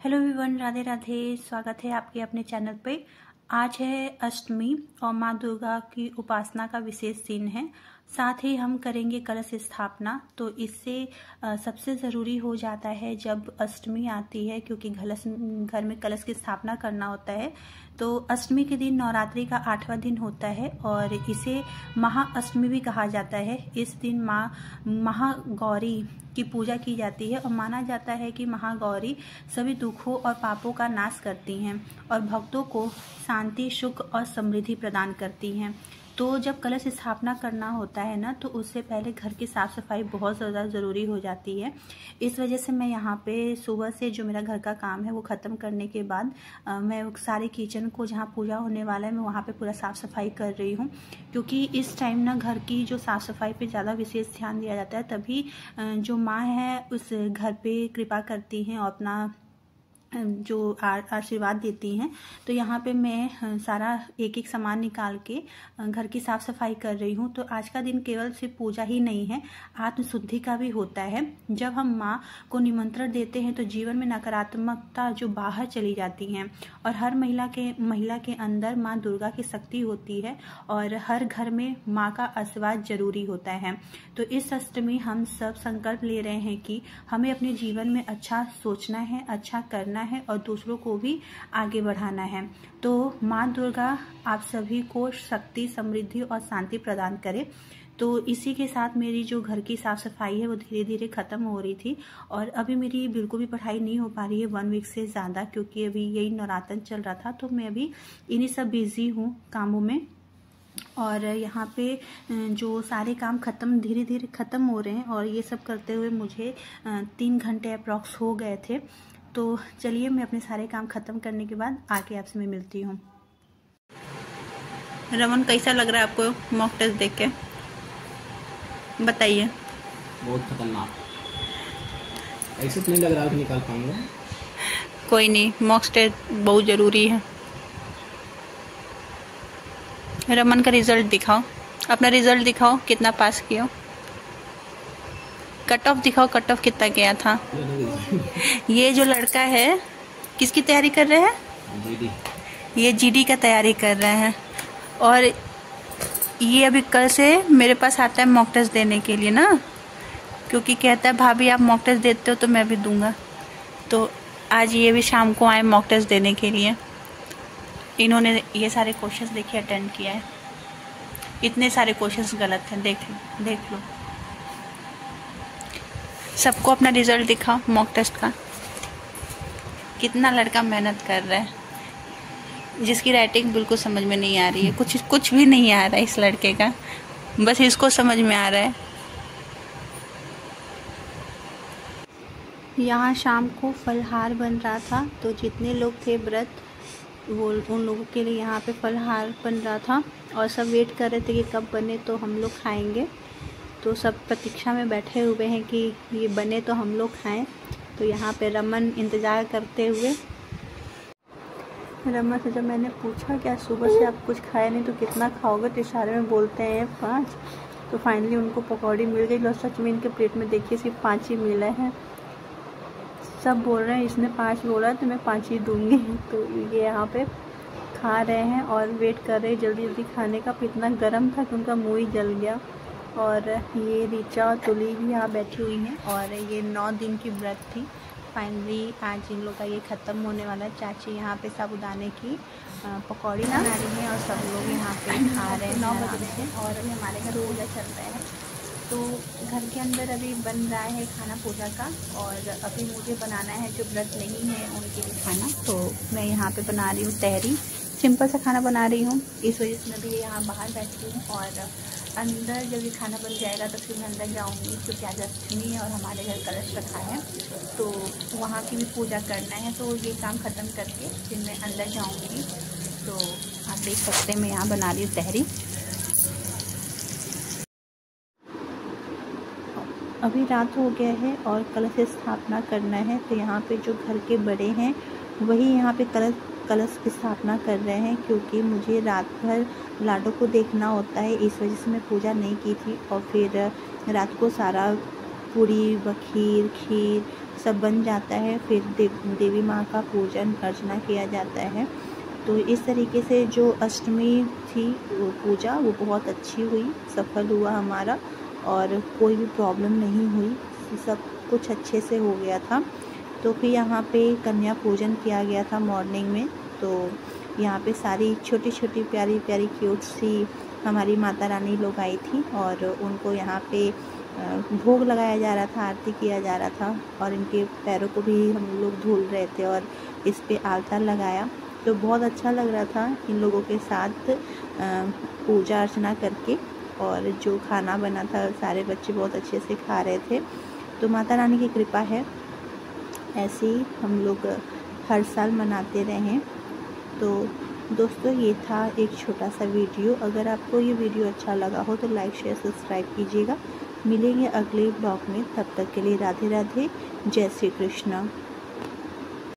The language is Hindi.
Hello everyone, Radhe Radhe. स्वागत है आपके अपने चैनल पे। आज है अष्टमी और माँ दुर्गा की उपासना का विशेष दिन है। साथ ही हम करेंगे कलश स्थापना। तो इससे सबसे ज़रूरी हो जाता है जब अष्टमी आती है, क्योंकि घर में कलश की स्थापना करना होता है। तो अष्टमी के दिन नवरात्रि का 8वां दिन होता है और इसे महाअष्टमी भी कहा जाता है। इस दिन माँ महागौरी की पूजा की जाती है और माना जाता है कि महागौरी सभी दुखों और पापों का नाश करती हैं और भक्तों को शांति, सुख और समृद्धि प्रदान करती हैं। तो जब कलश स्थापना करना होता है ना, तो उससे पहले घर की साफ सफाई बहुत ज़्यादा ज़रूरी हो जाती है। इस वजह से मैं यहाँ पे सुबह से जो मेरा घर का काम है वो ख़त्म करने के बाद मैं सारे किचन को, जहाँ पूजा होने वाला है, मैं वहाँ पे पूरा साफ़ सफाई कर रही हूँ। क्योंकि इस टाइम ना घर की जो साफ़ सफाई पे ज़्यादा विशेष ध्यान दिया जाता है, तभी जो माँ है उस घर पे कृपा करती हैं और अपना जो आशीर्वाद देती हैं। तो यहाँ पे मैं सारा एक एक सामान निकाल के घर की साफ सफाई कर रही हूँ। तो आज का दिन केवल सिर्फ पूजा ही नहीं है, आत्म शुद्धि का भी होता है। जब हम माँ को निमंत्रण देते हैं तो जीवन में नकारात्मकता जो बाहर चली जाती हैं और हर महिला के अंदर माँ दुर्गा की शक्ति होती है और हर घर में माँ का आशीर्वाद जरूरी होता है। तो इस अष्टमी हम सब संकल्प ले रहे हैं कि हमें अपने जीवन में अच्छा सोचना है, अच्छा करना है और दूसरों को भी आगे बढ़ाना है। तो माँ दुर्गा आप सभी को शक्ति, समृद्धि और शांति प्रदान करे। तो इसी के साथ मेरी जो घर की साफ सफाई है वो धीरे धीरे ख़त्म हो रही थी और अभी मेरी बिल्कुल भी पढ़ाई नहीं हो पा रही है 1 वीक से ज़्यादा, क्योंकि अभी यही नवरात्र चल रहा था। तो मैं अभी इन्हीं सब बिजी हूँ कामों में। और यहाँ पे जो सारे काम धीरे धीरे ख़त्म हो रहे हैं और ये सब करते हुए मुझे 3 घंटे अप्रॉक्स हो गए थे। तो चलिए, मैं अपने सारे काम ख़त्म करने के बाद आके आपसे मैं मिलती हूँ। रमन, कैसा लग रहा है आपको मॉक टेस्ट देख के? बताइए। बहुत खतरनाक। ऐसे तो नहीं लग रहा कि निकाल पाऊंगा। कोई नहीं, मॉक टेस्ट बहुत ज़रूरी है। रमन का रिजल्ट दिखाओ, अपना रिजल्ट दिखाओ, कितना पास किया। कट ऑफ दिखाओ, कट ऑफ कितना गया था। ये जो लड़का है किसकी तैयारी कर रहे हैं? जीडी। ये जीडी का तैयारी कर रहे हैं और ये अभी कल से मेरे पास आता है मॉक टेस्ट देने के लिए ना, क्योंकि कहता है भाभी आप मॉक टेस्ट देते हो तो मैं भी दूंगा। तो आज ये भी शाम को आए मॉक टेस्ट देने के लिए। इन्होंने ये सारे क्वेश्चंस देखिए अटेंड किया है। इतने सारे क्वेश्चंस गलत हैं, देख लो। सबको अपना रिजल्ट दिखाओ मॉक टेस्ट का। कितना लड़का मेहनत कर रहा है। जिसकी राइटिंग बिल्कुल समझ में नहीं आ रही है, कुछ भी नहीं आ रहा है इस लड़के का, बस इसको समझ में आ रहा है। यहाँ शाम को फलहार बन रहा था, तो जितने लोग थे व्रत वो उन लोगों के लिए यहाँ पे फलहार बन रहा था और सब वेट कर रहे थे कि कब बने तो हम लोग खाएंगे। तो सब प्रतीक्षा में बैठे हुए हैं कि ये बने तो हम लोग खाएं। तो यहाँ पे रमन इंतज़ार करते हुए, रमन से जब मैंने पूछा कि आज सुबह से आप कुछ खाए नहीं तो कितना खाओगे, तो इशारे में बोलते हैं 5। तो फाइनली उनको पकौड़ी मिल गई। और सच में इनके प्लेट में देखिए सिर्फ 5 ही मिला है। सब बोल रहे हैं इसने 5 बोला तो मैं 5 ही दूँगी। तो ये यहाँ पे खा रहे हैं और वेट कर रहे हैं जल्दी जल्दी खाने का। इतना गर्म था कि उनका मुँह ही जल गया। और ये ऋचा और तुली भी यहाँ बैठी हुई हैं और ये 9 दिन की व्रत थी। फाइनली आज इन लोग का ये ख़त्म होने वाला है। चाची यहाँ पे साबूदाने की पकौड़ी बना रही हैं और सब लोग यहाँ पे खा रहे हैं 9 बजे से। और अभी हमारे घर पूजा चल रहा है, तो घर के अंदर अभी बन रहा है खाना पूजा का। और अभी मुझे बनाना है जो व्रत नहीं है उनके लिए खाना। तो मैं यहाँ पे बना रही हूँ तहरी, सिंपल सा खाना बना रही हूँ। इस वजह से मैं भी यहाँ बाहर बैठी हूँ और अंदर जब ये खाना बन जाएगा तो फिर मैं अंदर जाऊँगी, क्योंकि आज अष्टमी है और हमारे घर कलश रखा है तो वहाँ की भी पूजा करना है। तो ये काम ख़त्म करके फिर मैं अंदर जाऊँगी। तो आप देख सकते हैं मैं यहाँ बना रही हूँ तहरी। अभी रात हो गया है और कलश स्थापना करना है। तो यहाँ पे जो घर के बड़े हैं वही यहाँ पे कलश की स्थापना कर रहे हैं, क्योंकि मुझे रात भर लाडो को देखना होता है। इस वजह से मैं पूजा नहीं की थी। और फिर रात को सारा पूरी, खीर सब बन जाता है, फिर देवी माँ का पूजन अर्चना किया जाता है। तो इस तरीके से जो अष्टमी थी वो पूजा वो बहुत अच्छी हुई, सफल हुआ हमारा, और कोई भी प्रॉब्लम नहीं हुई, सब कुछ अच्छे से हो गया था। तो फिर यहाँ पे कन्या पूजन किया गया था मॉर्निंग में। तो यहाँ पे सारी छोटी छोटी प्यारी प्यारी क्यूट सी हमारी माता रानी लोग आई थी, और उनको यहाँ पे भोग लगाया जा रहा था, आरती किया जा रहा था, और इनके पैरों को भी हम लोग धुल रहे थे और इस पे आलता लगाया। तो बहुत अच्छा लग रहा था इन लोगों के साथ पूजा अर्चना करके, और जो खाना बना था सारे बच्चे बहुत अच्छे से खा रहे थे। तो माता रानी की कृपा है, ऐसे ही हम लोग हर साल मनाते रहें। तो दोस्तों ये था एक छोटा सा वीडियो। अगर आपको ये वीडियो अच्छा लगा हो तो लाइक शेयर सब्सक्राइब कीजिएगा। मिलेंगे अगले ब्लॉग में, तब तक के लिए राधे राधे, जय श्री कृष्ण।